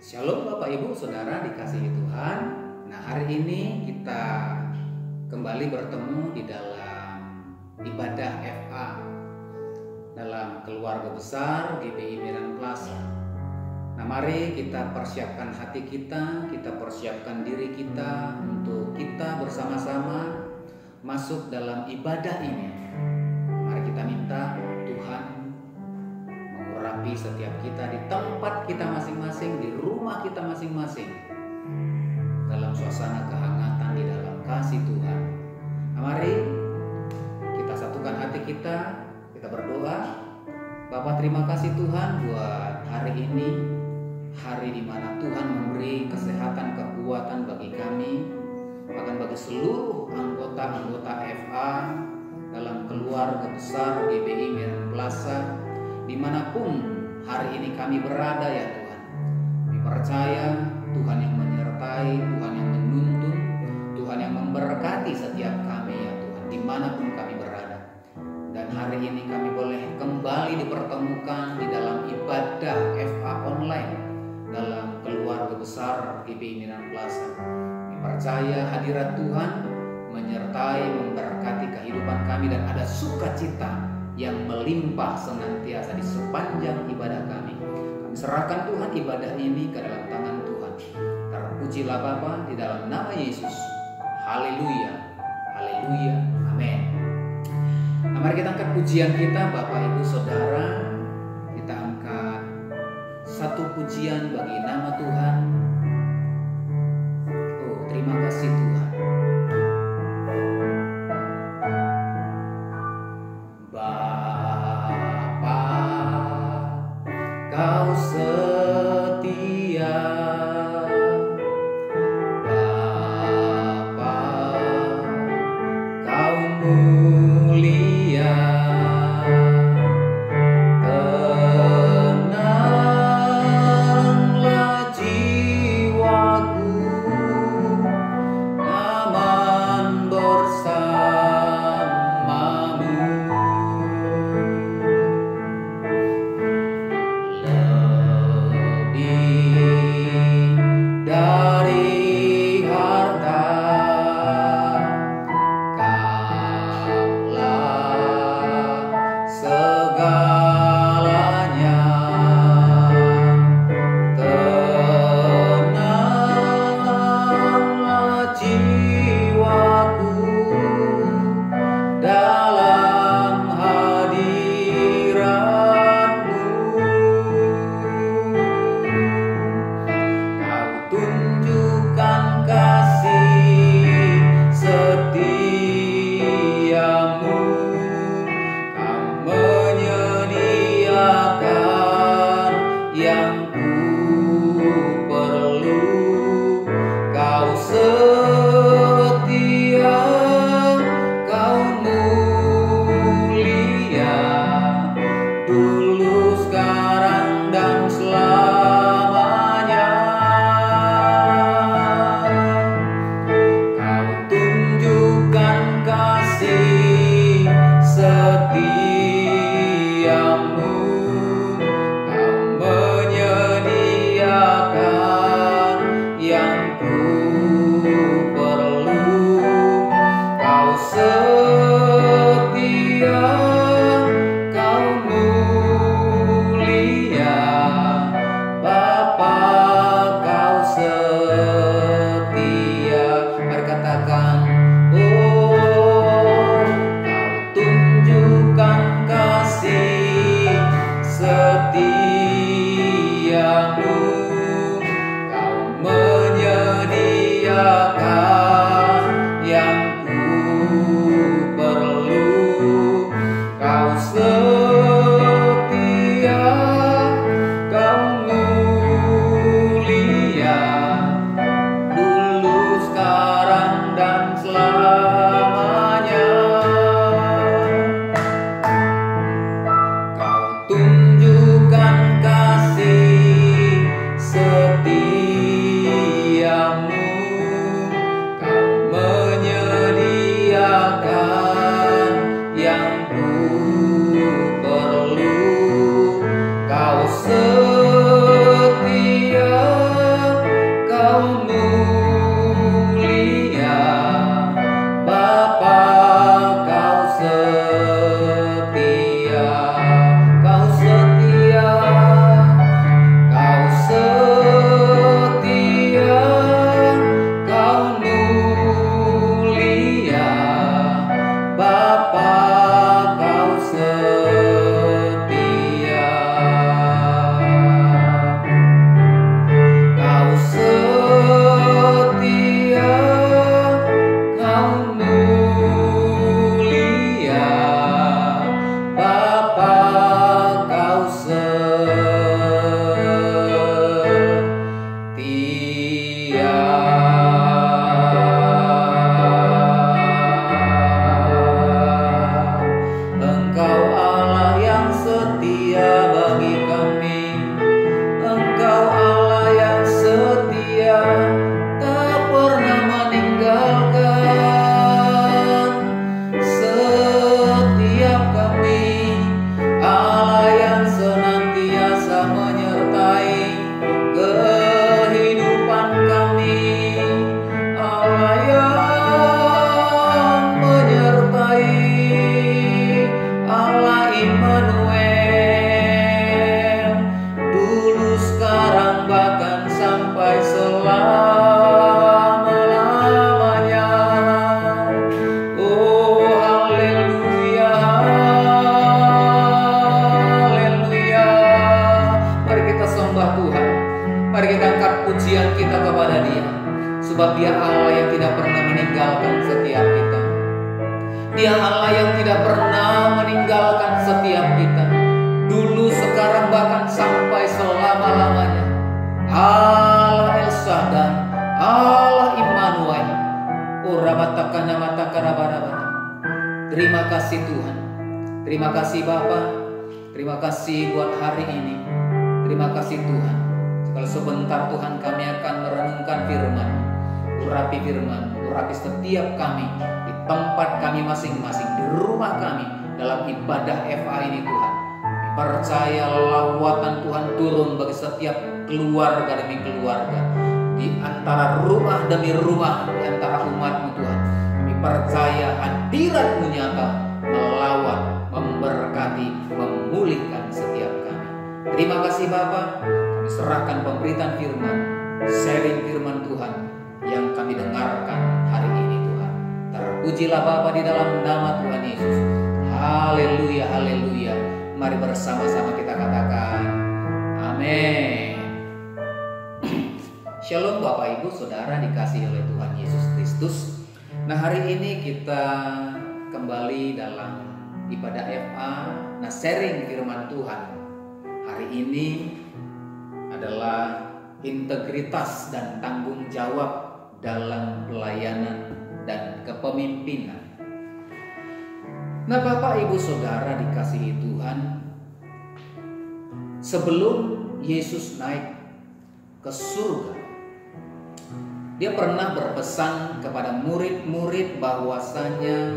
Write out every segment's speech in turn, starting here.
Shalom Bapak Ibu Saudara dikasihi Tuhan. Nah, hari ini kita kembali bertemu di dalam ibadah FA dalam keluarga besar GBI Medan Plaza. Nah, mari kita persiapkan hati kita persiapkan diri kita untuk kita bersama-sama masuk dalam ibadah ini. Mari kita minta Tuhan mengurapi setiap kita di tempat kita masing-masing, di rumah kita masing-masing, dalam suasana kehangatan di dalam kasih Tuhan. Nah, mari kita satukan hati kita berdoa. Bapa, terima kasih Tuhan buat hari ini, hari di mana Tuhan memberi kesehatan, kekuatan bagi kami, bahkan bagi seluruh anggota-anggota FA dalam keluarga besar GBI Medan Plaza, dimanapun hari ini kami berada ya Tuhan. Kami percaya Tuhan yang menyertai, Tuhan yang menuntun, Tuhan yang memberkati setiap kami ya Tuhan, dimanapun kami berada. Dan hari ini kami boleh kembali dipertemukan di dalam ibadah FA online dalam keluarga besar GBI Medan Plaza. Kami percaya hadirat Tuhan menyertai, memberkati kehidupan kami, dan ada sukacita yang melimpah senantiasa di sepanjang ibadah kami. Kami serahkan Tuhan ibadah ini ke dalam tangan Tuhan. Terpujilah Bapa di dalam nama Yesus. Haleluya, haleluya, amin. Nah, mari kita angkat pujian kita Bapak Ibu Saudara. Kita angkat satu pujian bagi nama Tuhan. Oh, terima kasih Tuhan. Kau setia, Bapa, Kau mulia, tenanglah jiwaku, nyaman bersamamu. Dari harta Kaulah tidak pernah meninggalkan setiap kita, dulu, sekarang, bahkan sampai selama-lamanya. Allah El Shaddai, Allah Immanuel. Terima kasih Tuhan. Terima kasih Bapa. Terima kasih buat hari ini. Terima kasih Tuhan. Kalau sebentar Tuhan kami akan merenungkan firman, urapi firman, urapi setiap kami di tempat kami masing-masing, di rumah kami, dalam ibadah FA ini Tuhan. Percaya lawatan Tuhan turun bagi setiap keluarga demi keluarga, di antara rumah demi rumah, di antara umat-Mu Tuhan. Kami percaya hadirat-Mu nyata, melawat, memberkati, memulihkan setiap kami. Terima kasih Bapa. Kami serahkan pemberitaan firman, sharing firman Tuhan yang kami dengarkan hari ini Tuhan. Terpujilah Bapa di dalam nama Tuhan Yesus. Haleluya, haleluya. Mari bersama-sama kita katakan amin. Shalom Bapak Ibu Saudara dikasihi oleh Tuhan Yesus Kristus. Nah, hari ini kita kembali dalam ibadah FA, nah sharing firman Tuhan. Hari ini adalah integritas dan tanggung jawab dalam pelayanan dan kepemimpinan. Nah, Bapak Ibu Saudara dikasihi Tuhan, sebelum Yesus naik ke surga, Dia pernah berpesan kepada murid-murid bahwasanya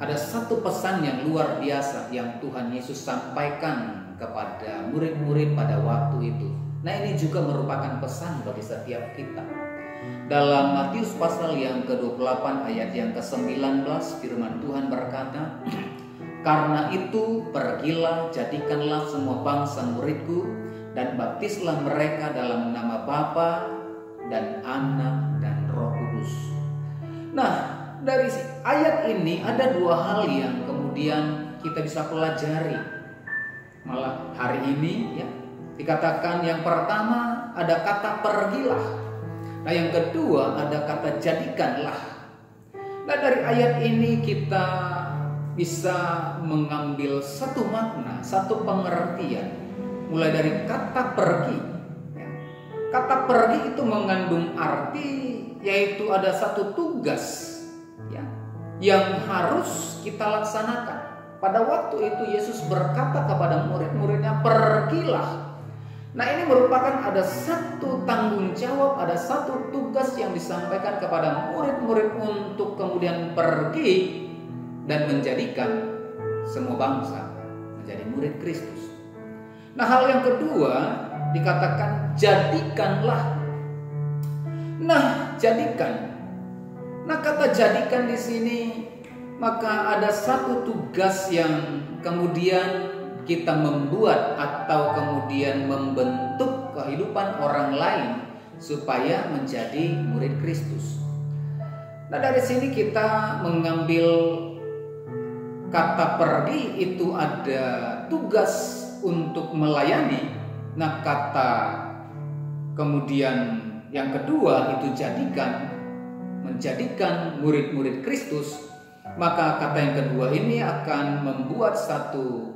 ada satu pesan yang luar biasa yang Tuhan Yesus sampaikan kepada murid-murid pada waktu itu. Nah, ini juga merupakan pesan bagi setiap kita. Dalam Matius pasal yang ke-28 ayat yang ke-19, firman Tuhan berkata, "Karena itu pergilah, jadikanlah semua bangsa muridku, dan baptislah mereka dalam nama Bapa dan Anak dan Roh Kudus." Nah, dari ayat ini ada dua hal yang kemudian kita bisa pelajari. Malah hari ini ya, dikatakan yang pertama ada kata pergilah. Nah, yang kedua ada kata jadikanlah. Nah, dari ayat ini kita bisa mengambil satu makna, satu pengertian. Mulai dari kata pergi. Kata pergi itu mengandung arti yaitu ada satu tugas ya, yang harus kita laksanakan. Pada waktu itu Yesus berkata kepada murid-muridnya, pergilah. Nah, ini merupakan ada satu tanggung jawab, ada satu tugas yang disampaikan kepada murid-murid untuk kemudian pergi dan menjadikan semua bangsa menjadi murid Kristus. Nah, hal yang kedua dikatakan jadikanlah. Nah, jadikan. Nah, kata jadikan di sini maka ada satu tugas yang kemudian kita membuat atau kemudian membentuk kehidupan orang lain supaya menjadi murid Kristus. Nah, dari sini kita mengambil kata pergi itu ada tugas untuk melayani. Nah, kata kemudian yang kedua itu jadikan, menjadikan murid-murid Kristus. Maka kata yang kedua ini akan membuat satu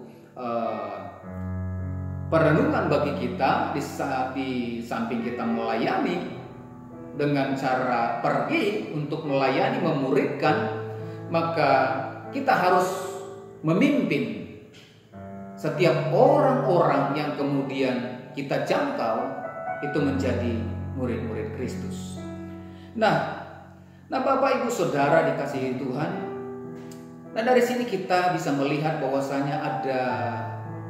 perenungan bagi kita di samping kita melayani dengan cara pergi untuk melayani, memuridkan, maka kita harus memimpin setiap orang-orang yang kemudian kita jangkau itu menjadi murid-murid Kristus. Nah Bapak Ibu Saudara dikasihi Tuhan. Nah, dari sini kita bisa melihat bahwasanya ada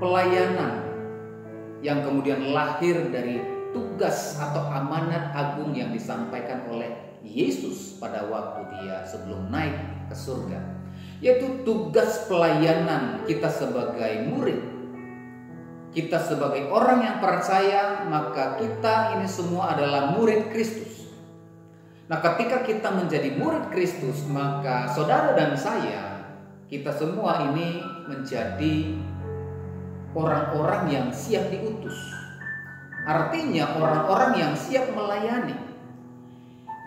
pelayanan yang kemudian lahir dari tugas atau amanat agung yang disampaikan oleh Yesus pada waktu Dia sebelum naik ke surga, yaitu tugas pelayanan kita sebagai murid. Kita sebagai orang yang percaya, maka kita ini semua adalah murid Kristus. Nah, ketika kita menjadi murid Kristus, maka saudara dan saya, kita semua ini menjadi orang-orang yang siap diutus. Artinya orang-orang yang siap melayani.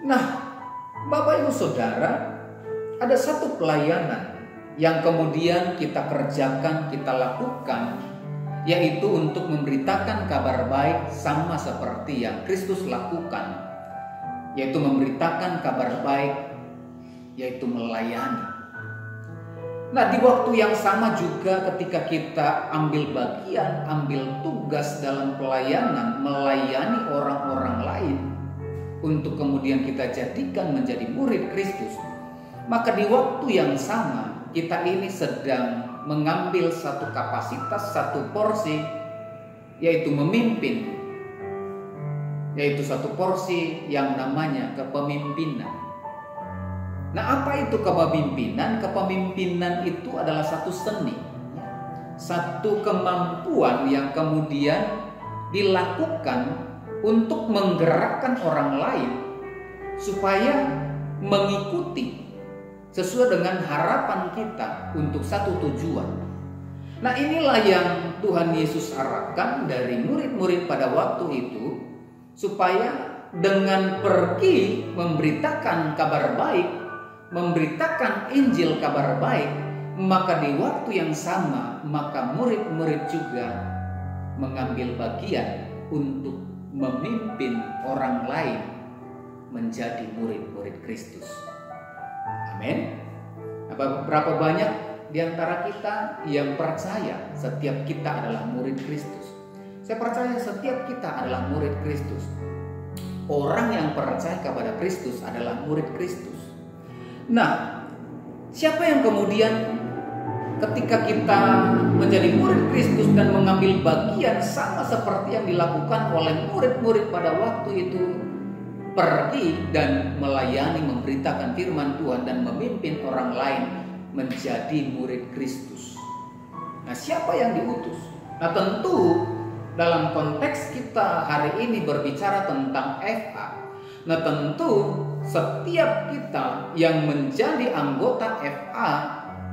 Nah, Bapak Ibu Saudara, ada satu pelayanan yang kemudian kita kerjakan, kita lakukan, yaitu untuk memberitakan kabar baik sama seperti yang Kristus lakukan, yaitu memberitakan kabar baik, yaitu melayani. Nah, di waktu yang sama juga ketika kita ambil bagian, ambil tugas dalam pelayanan, melayani orang-orang lain untuk kemudian kita jadikan menjadi murid Kristus, maka di waktu yang sama kita ini sedang mengambil satu kapasitas, satu porsi, yaitu memimpin, yaitu satu porsi yang namanya kepemimpinan. Nah, apa itu kepemimpinan? Kepemimpinan itu adalah satu seni, satu kemampuan yang kemudian dilakukan untuk menggerakkan orang lain supaya mengikuti sesuai dengan harapan kita untuk satu tujuan. Nah, inilah yang Tuhan Yesus harapkan dari murid-murid pada waktu itu, supaya dengan pergi memberitakan kabar baik, memberitakan Injil kabar baik, maka di waktu yang sama maka murid-murid juga mengambil bagian untuk memimpin orang lain menjadi murid-murid Kristus. Amin. Berapa banyak di antara kita yang percaya setiap kita adalah murid Kristus? Saya percaya setiap kita adalah murid Kristus. Orang yang percaya kepada Kristus adalah murid Kristus. Nah, siapa yang kemudian ketika kita menjadi murid Kristus dan mengambil bagian sama seperti yang dilakukan oleh murid-murid pada waktu itu, pergi dan melayani, memberitakan firman Tuhan dan memimpin orang lain menjadi murid Kristus. Nah, siapa yang diutus? Nah, tentu dalam konteks kita hari ini berbicara tentang FA. Nah, tentu setiap kita yang menjadi anggota FA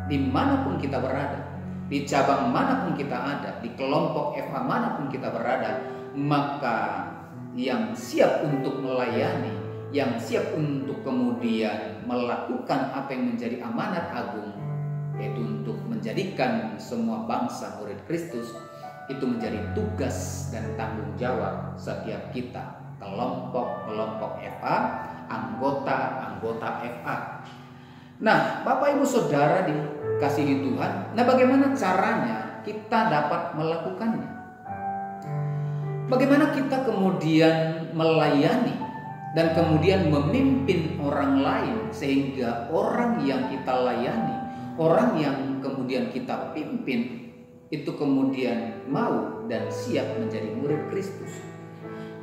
dimanapun kita berada, di cabang manapun kita ada, di kelompok FA manapun kita berada, maka yang siap untuk melayani, yang siap untuk kemudian melakukan apa yang menjadi amanat agung, yaitu untuk menjadikan semua bangsa murid Kristus, itu menjadi tugas dan tanggung jawab setiap kita, kelompok-kelompok FA, anggota-anggota FA. Nah, Bapak Ibu Saudara dikasihi Tuhan, nah bagaimana caranya kita dapat melakukannya? Bagaimana kita kemudian melayani dan kemudian memimpin orang lain sehingga orang yang kita layani, orang yang kemudian kita pimpin itu kemudian mau dan siap menjadi murid Kristus.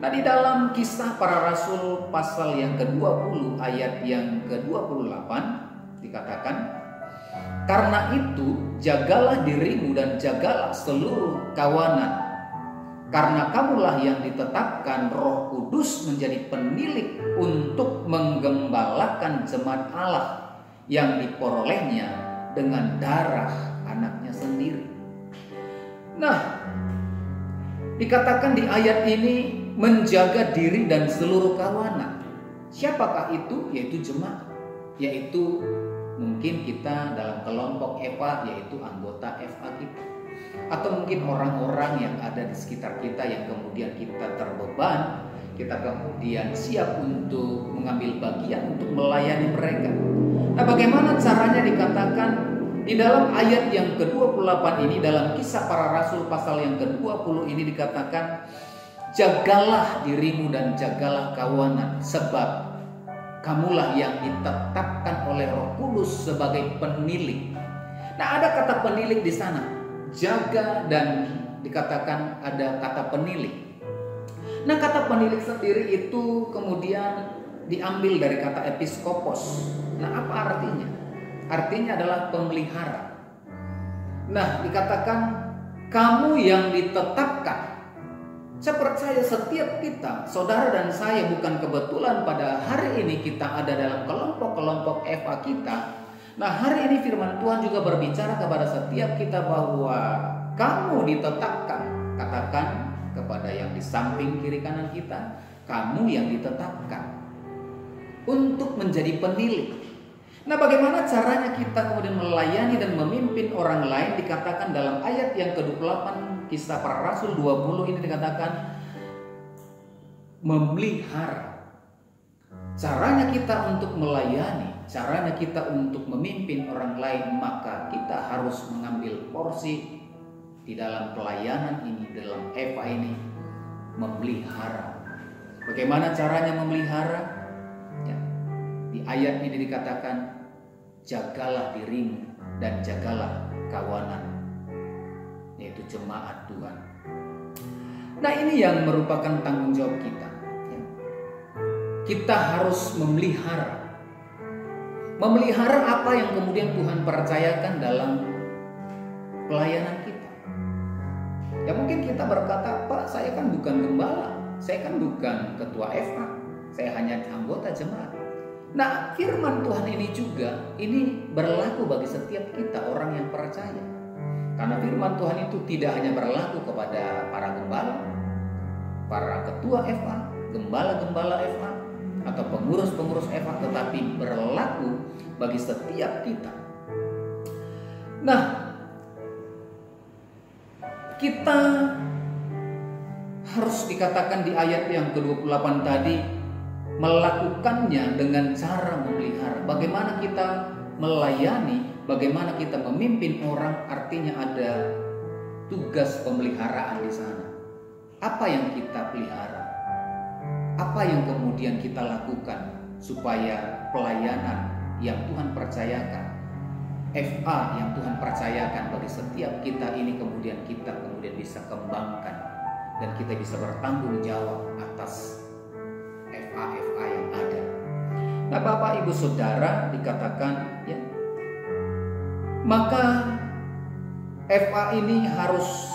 Nah, di dalam Kisah Para Rasul pasal yang ke-20 ayat yang ke-28 dikatakan, "Karena itu jagalah dirimu dan jagalah seluruh kawanan, karena kamulah yang ditetapkan Roh Kudus menjadi penilik untuk menggembalakan jemaat Allah yang diperolehnya dengan darah anaknya sendiri." Nah, dikatakan di ayat ini menjaga diri dan seluruh kawanan. Siapakah itu? Yaitu jemaat, yaitu mungkin kita dalam kelompok FA, yaitu anggota FA kita, atau mungkin orang-orang yang ada di sekitar kita yang kemudian kita terbeban, kita kemudian siap untuk mengambil bagian untuk melayani mereka. Nah, bagaimana caranya? Dikatakan di dalam ayat yang ke-28 ini, dalam Kisah Para Rasul pasal yang ke-20 ini dikatakan, "Jagalah dirimu dan jagalah kawanan, sebab kamulah yang ditetapkan oleh Roh Kudus sebagai penilik." Nah, ada kata penilik di sana, jaga, dan dikatakan ada kata penilik. Nah, kata penilik sendiri itu kemudian diambil dari kata episkopos. Nah, apa artinya? Artinya adalah pemelihara. Nah, dikatakan kamu yang ditetapkan. Saya percaya setiap kita, saudara dan saya, bukan kebetulan pada hari ini kita ada dalam kelompok-kelompok FA kita. Nah, hari ini firman Tuhan juga berbicara kepada setiap kita bahwa kamu ditetapkan. Katakan kepada yang di samping kiri kanan kita, kamu yang ditetapkan untuk menjadi penilik. Nah, bagaimana caranya kita kemudian melayani dan memimpin orang lain? Dikatakan dalam ayat yang ke-28 Kisah Para Rasul 20 ini dikatakan memelihara. Caranya kita untuk melayani, caranya kita untuk memimpin orang lain, maka kita harus mengambil porsi di dalam pelayanan ini, dalam Eva ini, memelihara. Bagaimana caranya memelihara? Ya, di ayat ini dikatakan jagalah dirimu dan jagalah kawanan, yaitu jemaat Tuhan. Nah, ini yang merupakan tanggung jawab kita. Kita harus memelihara apa yang kemudian Tuhan percayakan dalam pelayanan kita. Ya, mungkin kita berkata, Pak, saya kan bukan gembala, saya kan bukan ketua FA, saya hanya anggota jemaat. Nah, firman Tuhan ini juga ini berlaku bagi setiap kita orang yang percaya. Karena firman Tuhan itu tidak hanya berlaku kepada para gembala, para ketua FA, gembala-gembala FA, atau pengurus-pengurus FA, tetapi berlaku bagi setiap kita. Nah, kita harus dikatakan di ayat yang ke-28 tadi, melakukannya dengan cara memelihara. Bagaimana kita melayani, bagaimana kita memimpin orang, artinya ada tugas pemeliharaan di sana. Apa yang kita pelihara? Apa yang kemudian kita lakukan supaya pelayanan yang Tuhan percayakan, FA yang Tuhan percayakan bagi setiap kita ini kemudian kita bisa kembangkan dan kita bisa bertanggung jawab atas FA yang ada. Nah, Bapak Ibu Saudara, dikatakan ya, maka FA ini harus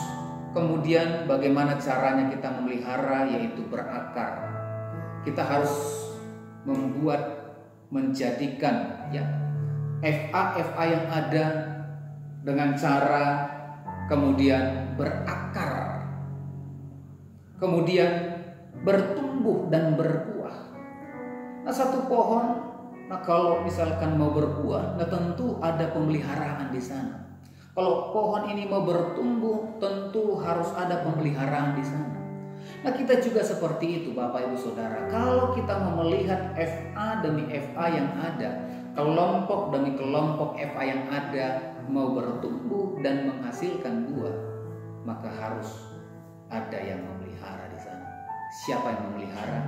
kemudian bagaimana caranya kita memelihara, yaitu berakar. Kita harus menjadikan ya FA yang ada dengan cara kemudian berakar, kemudian bertumbuh dan berbuah. Nah, satu pohon, nah kalau misalkan mau berbuah, nah tentu ada pemeliharaan di sana. Kalau pohon ini mau bertumbuh, tentu harus ada pemeliharaan di sana. Nah, kita juga seperti itu, Bapak Ibu Saudara. Kalau kita mau melihat FA demi FA yang ada, kelompok demi kelompok FA yang ada mau bertumbuh dan menghasilkan buah, maka harus ada yang memelihara di sana. Siapa yang memelihara?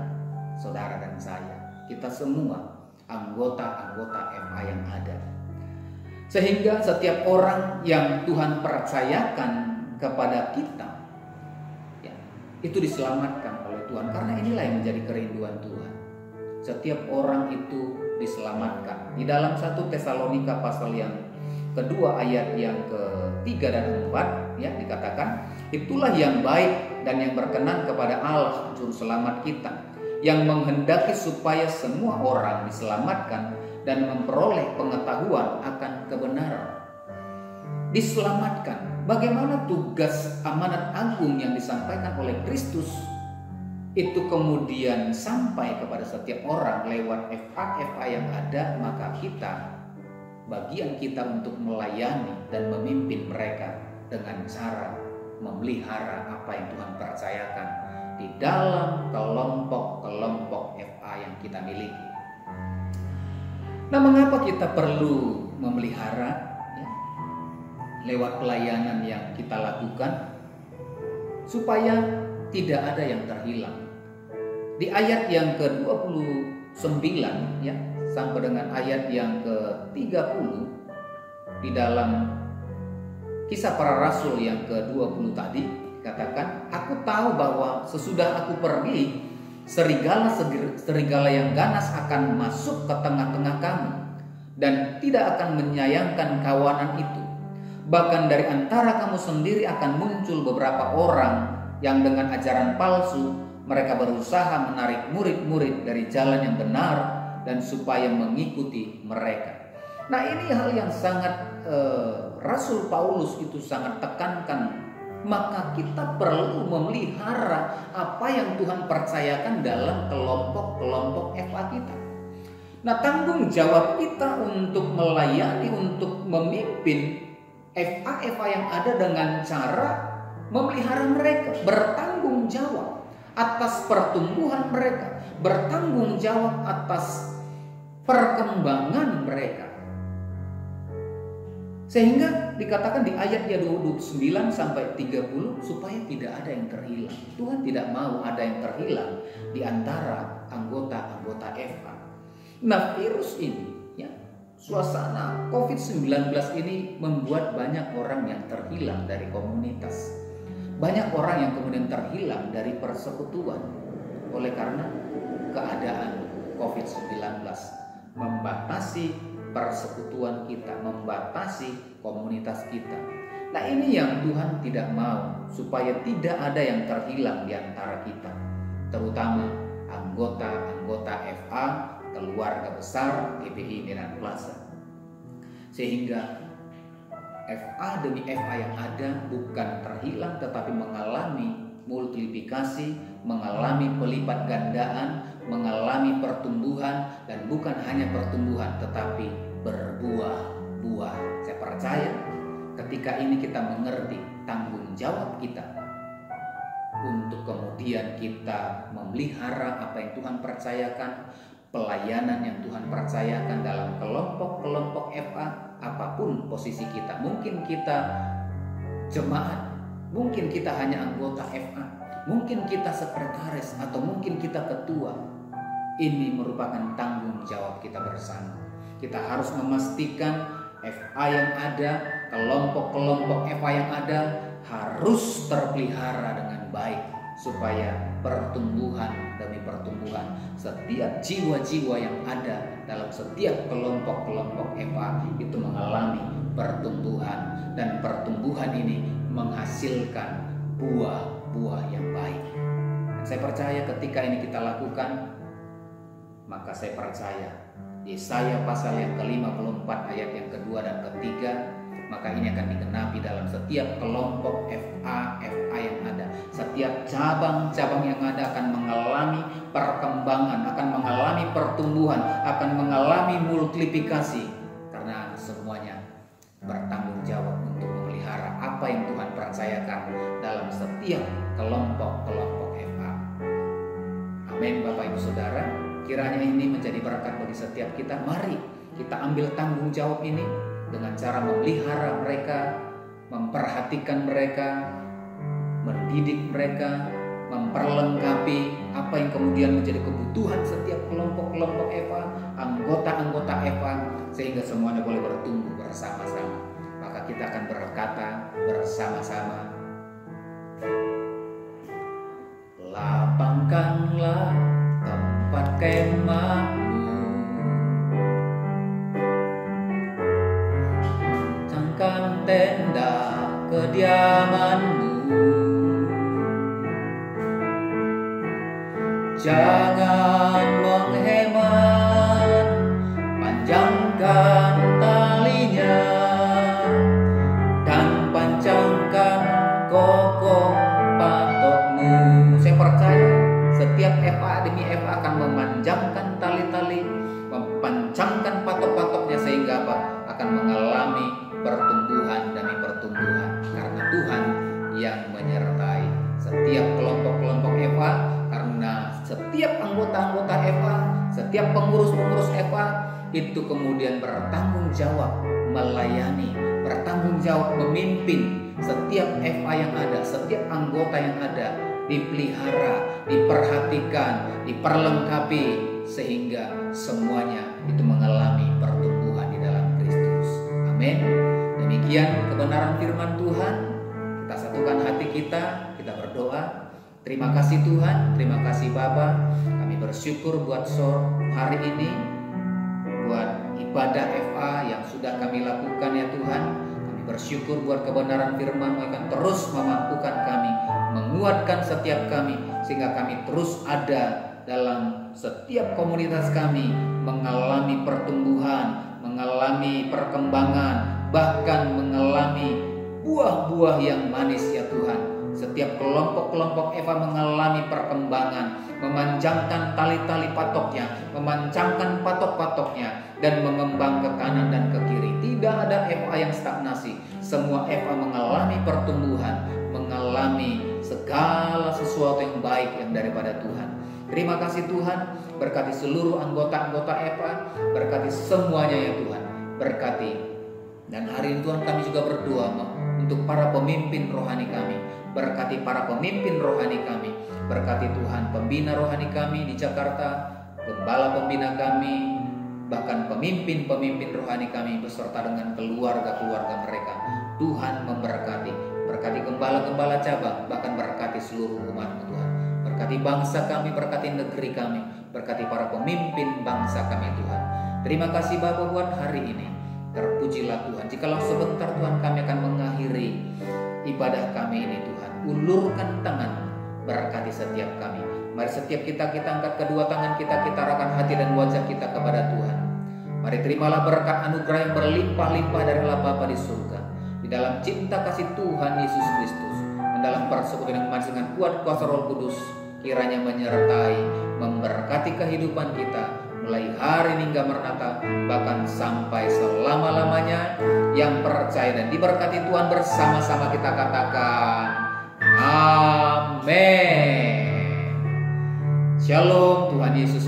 Saudara dan saya. Kita semua anggota-anggota FA yang ada. Sehingga setiap orang yang Tuhan percayakan kepada kita, ya, itu diselamatkan oleh Tuhan. Karena inilah yang menjadi kerinduan Tuhan. Setiap orang itu diselamatkan. Di dalam 1 Tesalonika pasal yang kedua ayat yang ke-3 dan 4 ya, dikatakan, itulah yang baik dan yang berkenan kepada Allah juru selamat kita, yang menghendaki supaya semua orang diselamatkan dan memperoleh pengetahuan akan kebenaran. Diselamatkan. Bagaimana tugas amanat agung yang disampaikan oleh Kristus itu kemudian sampai kepada setiap orang lewat FA yang ada, maka bagian kita untuk melayani dan memimpin mereka dengan cara memelihara apa yang Tuhan percayakan di dalam kelompok-kelompok FA yang kita miliki. Nah, mengapa kita perlu memelihara ya, lewat pelayanan yang kita lakukan? Supaya tidak ada yang terhilang. Di ayat yang ke-29 ya, sampai dengan ayat yang ke-30 di dalam Kisah Para Rasul yang ke-20 tadi katakan, aku tahu bahwa sesudah aku pergi, serigala yang ganas akan masuk ke tengah-tengah kamu dan tidak akan menyayangkan kawanan itu. Bahkan dari antara kamu sendiri akan muncul beberapa orang yang dengan ajaran palsu mereka berusaha menarik murid-murid dari jalan yang benar dan supaya mengikuti mereka. Nah, ini hal yang sangat Rasul Paulus itu sangat tekankan. Maka kita perlu memelihara apa yang Tuhan percayakan dalam kelompok-kelompok FA kita. Nah, tanggung jawab kita untuk melayani, untuk memimpin FA-FA yang ada dengan cara memelihara mereka, bertanggung jawab atas pertumbuhan mereka, bertanggung jawab atas perkembangan mereka. Sehingga dikatakan di ayat 29 sampai 30 supaya tidak ada yang terhilang. Tuhan tidak mau ada yang terhilang di antara anggota-anggota FA. Nah, virus ini, ya, suasana COVID-19 ini membuat banyak orang yang terhilang dari komunitas. Banyak orang yang kemudian terhilang dari persekutuan oleh karena keadaan COVID-19 membatasi persekutuan kita, membatasi komunitas kita. Nah, ini yang Tuhan tidak mau, supaya tidak ada yang terhilang di antara kita, terutama anggota-anggota FA, keluarga besar GBI Medan Plaza. Sehingga FA demi FA yang ada bukan terhilang, tetapi mengalami multiplikasi, mengalami pelipat gandaan, mengalami pertumbuhan, dan bukan hanya pertumbuhan tetapi berbuah-buah. Saya percaya ketika ini kita mengerti tanggung jawab kita untuk kemudian kita memelihara apa yang Tuhan percayakan, pelayanan yang Tuhan percayakan dalam kelompok-kelompok FA, apapun posisi kita. Mungkin kita jemaat, mungkin kita hanya anggota FA, mungkin kita sekretaris, atau mungkin kita ketua. Ini merupakan tanggung jawab kita bersama. Kita harus memastikan FA yang ada, kelompok-kelompok FA yang ada harus terpelihara dengan baik, supaya pertumbuhan demi pertumbuhan, setiap jiwa-jiwa yang ada dalam setiap kelompok-kelompok FA itu mengalami pertumbuhan, dan pertumbuhan ini menghasilkan buah-buah yang baik. Dan saya percaya ketika ini kita lakukan, maka saya percaya Yesaya pasal yang ke-54 ayat yang kedua dan ketiga, maka ini akan digenapi dalam setiap kelompok FA yang ada. Setiap cabang-cabang yang ada akan mengalami perkembangan, akan mengalami pertumbuhan, akan mengalami multiplikasi, karena semuanya bertanggung jawab untuk memelihara apa yang Tuhan percayakan dalam setiap kelompok-kelompok FA. Amin, Bapak Ibu Saudara. Kiranya ini menjadi berkat bagi setiap kita. Mari kita ambil tanggung jawab ini dengan cara memelihara mereka, memperhatikan mereka, mendidik mereka, memperlengkapi apa yang kemudian menjadi kebutuhan setiap kelompok-kelompok FA, anggota-anggota FA, sehingga semuanya boleh bertumbuh bersama-sama. Maka kita akan berkata bersama-sama, lapangkanlah tempat kemahmu, tangkan tenda kediamanmu, jangan menghemat, panjangkan talinya, dan pancangkan kokoh patokmu. Saya percaya setiap FA demi FA akan memanjangkan tali-tali, mempancangkan patok-patoknya, sehingga apa? Akan mengalami pertumbuhan demi pertumbuhan, karena Tuhan yang menyertai setiap kelompok-kelompok FA, karena setiap anggota-anggota FA, setiap pengurus-pengurus FA itu kemudian bertanggung jawab melayani, bertanggung jawab memimpin setiap FA yang ada, setiap anggota yang ada dipelihara, diperhatikan, diperlengkapi, sehingga semuanya itu mengalami pertumbuhan di dalam Kristus. Amin. Demikian kebenaran firman Tuhan. Kita satukan hati kita berdoa. Terima kasih Tuhan, terima kasih Bapa. Kami bersyukur buat hari ini, buat ibadah FA yang sudah kami lakukan ya Tuhan. Kami bersyukur buat kebenaran firman yang akan terus memampukan kami, menguatkan setiap kami, sehingga kami terus ada dalam setiap komunitas kami, mengalami pertumbuhan, mengalami perkembangan, bahkan mengalami buah-buah yang manis ya Tuhan. Setiap kelompok-kelompok Eva mengalami perkembangan, memanjangkan tali-tali patoknya, memancangkan patok-patoknya, dan mengembang ke kanan dan ke kiri. Tidak ada Eva yang stagnasi. Semua Eva mengalami pertumbuhan, mengalami segala sesuatu yang baik yang daripada Tuhan. Terima kasih Tuhan, berkati seluruh anggota-anggota Eva, berkati semuanya ya Tuhan, berkati. Dan hari ini Tuhan kami juga berdoa untuk para pemimpin rohani kami, berkati para pemimpin rohani kami, berkati Tuhan pembina rohani kami di Jakarta, gembala pembina kami, bahkan pemimpin-pemimpin rohani kami beserta dengan keluarga-keluarga mereka. Tuhan memberkati, berkati gembala-gembala cabang, bahkan berkati seluruh umat-Mu Tuhan. Berkati bangsa kami, berkati negeri kami, berkati para pemimpin bangsa kami Tuhan. Terima kasih Bapa buat hari ini. Terpujilah Tuhan. Jikalau sebentar Tuhan kami akan mengakhiri ibadah kami ini Tuhan. Ulurkan tangan, berkati setiap kami. Mari setiap kita angkat kedua tangan kita arahkan hati dan wajah kita kepada Tuhan. Mari terimalah berkat anugerah yang berlimpah-limpah dari Allah Bapa di surga. Di dalam cinta kasih Tuhan Yesus Kristus, dan dalam persekutuan yang manis dengan kuat kuasa Roh Kudus, kiranya menyertai, memberkati kehidupan kita mulai hari ini hingga maranatha, bahkan sampai selama-lamanya. Yang percaya dan diberkati Tuhan bersama-sama kita katakan amin. Shalom, Tuhan Yesus